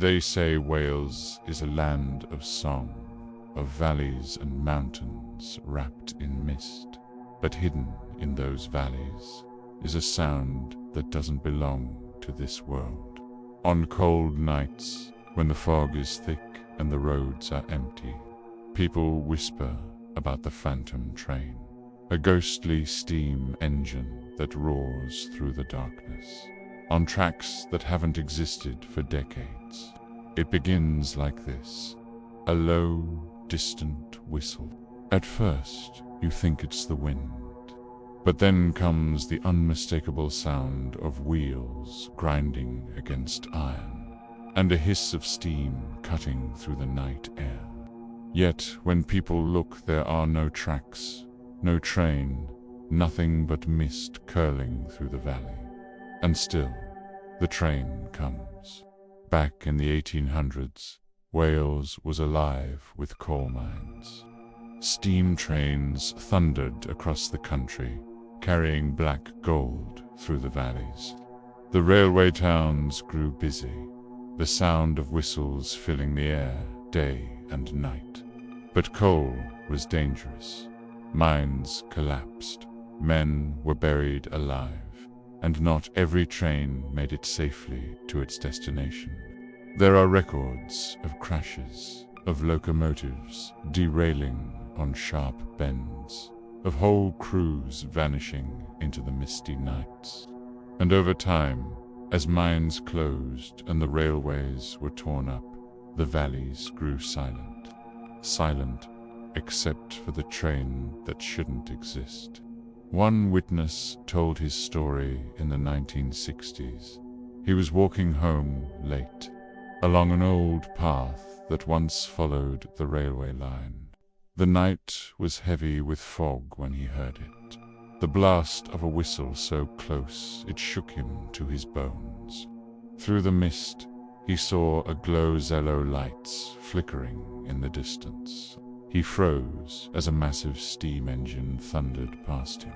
They say Wales is a land of song, of valleys and mountains wrapped in mist. But hidden in those valleys is a sound that doesn't belong to this world. On cold nights, when the fog is thick and the roads are empty, people whisper about the phantom train, a ghostly steam engine that roars through the darkness, on tracks that haven't existed for decades. It begins like this, a low, distant whistle. At first, you think it's the wind, but then comes the unmistakable sound of wheels grinding against iron, and a hiss of steam cutting through the night air. Yet, when people look, there are no tracks, no train, nothing but mist curling through the valley. And still, the train comes. Back in the 1800s, Wales was alive with coal mines. Steam trains thundered across the country, carrying black gold through the valleys. The railway towns grew busy, the sound of whistles filling the air day and night. But coal was dangerous. Mines collapsed, men were buried alive, and not every train made it safely to its destination. There are records of crashes, of locomotives derailing on sharp bends, of whole crews vanishing into the misty nights. And over time, as mines closed and the railways were torn up, the valleys grew silent. Silent except for the train that shouldn't exist. One witness told his story in the 1960s. He was walking home late, along an old path that once followed the railway line. The night was heavy with fog when he heard it, the blast of a whistle so close it shook him to his bones. Through the mist, he saw a glow Zello lights flickering in the distance. He froze as a massive steam engine thundered past him.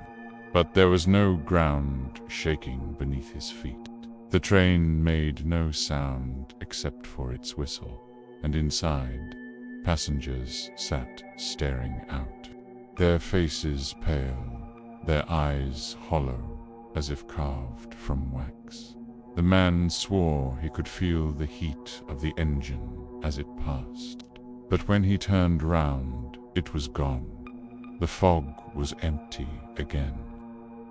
But there was no ground shaking beneath his feet. The train made no sound except for its whistle, and inside, passengers sat staring out, their faces pale, their eyes hollow, as if carved from wax. The man swore he could feel the heat of the engine as it passed, but when he turned round, it was gone. The fog was empty again.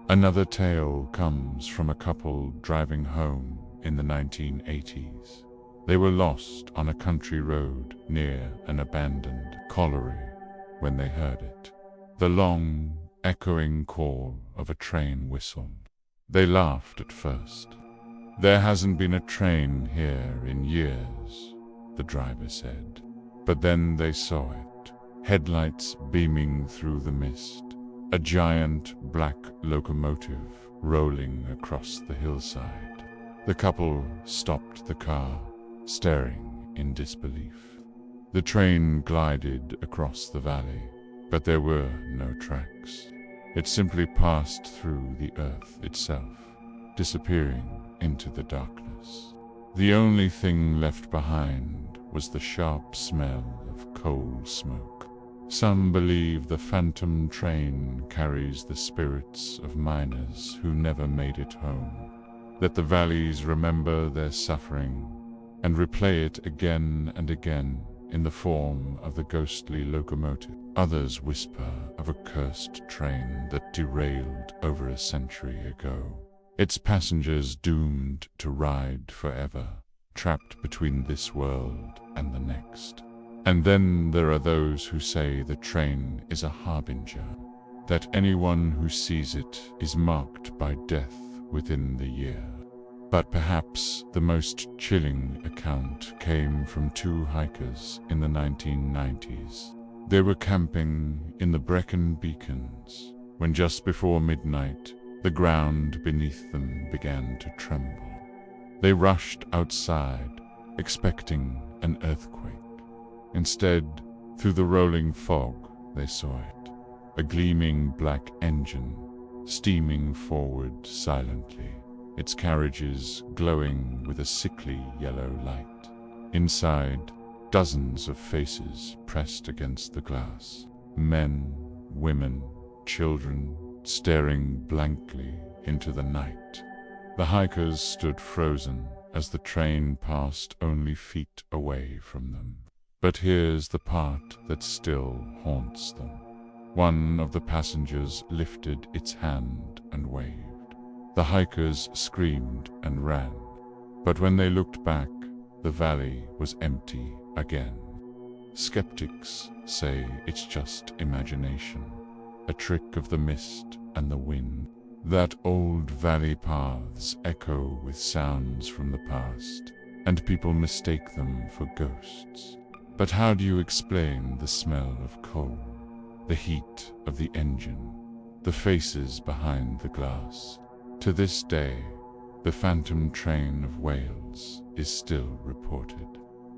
Another tale comes from a couple driving home in the 1980s. They were lost on a country road near an abandoned colliery when they heard it, the long, echoing call of a train whistle. They laughed at first. "There hasn't been a train here in years," the driver said. But then they saw it, headlights beaming through the mist, a giant black locomotive rolling across the hillside. The couple stopped the car, staring in disbelief. The train glided across the valley, but there were no tracks. It simply passed through the earth itself, disappearing into the darkness. The only thing left behind was the sharp smell of coal smoke. Some believe the phantom train carries the spirits of miners who never made it home, that the valleys remember their suffering and replay it again and again in the form of the ghostly locomotive. Others whisper of a cursed train that derailed over a century ago, its passengers doomed to ride forever, trapped between this world and the next. And then there are those who say the train is a harbinger, that anyone who sees it is marked by death within the year. But perhaps the most chilling account came from two hikers in the 1990s. They were camping in the Brecon Beacons when just before midnight, the ground beneath them began to tremble. They rushed outside, expecting an earthquake. Instead, through the rolling fog, they saw it, a gleaming black engine steaming forward silently, its carriages glowing with a sickly yellow light. Inside, dozens of faces pressed against the glass. Men, women, children, staring blankly into the night. The hikers stood frozen as the train passed only feet away from them. But here's the part that still haunts them. One of the passengers lifted its hand and waved. The hikers screamed and ran. But when they looked back, the valley was empty again. Skeptics say it's just imagination, a trick of the mist and the wind, that old valley paths echo with sounds from the past, and people mistake them for ghosts. But how do you explain the smell of coal, the heat of the engine, the faces behind the glass? To this day, the phantom train of Wales is still reported.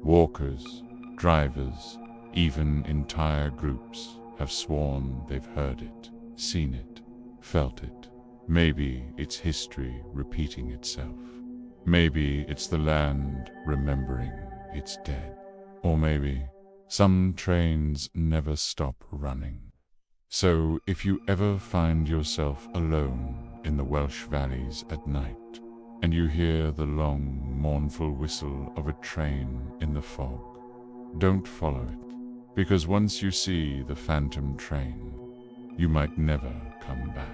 Walkers, drivers, even entire groups have sworn they've heard it, seen it, felt it. Maybe it's history repeating itself. Maybe it's the land remembering its dead. Or maybe some trains never stop running. So if you ever find yourself alone in the Welsh valleys at night, and you hear the long, mournful whistle of a train in the fog, don't follow it, because once you see the phantom train, you might never come back.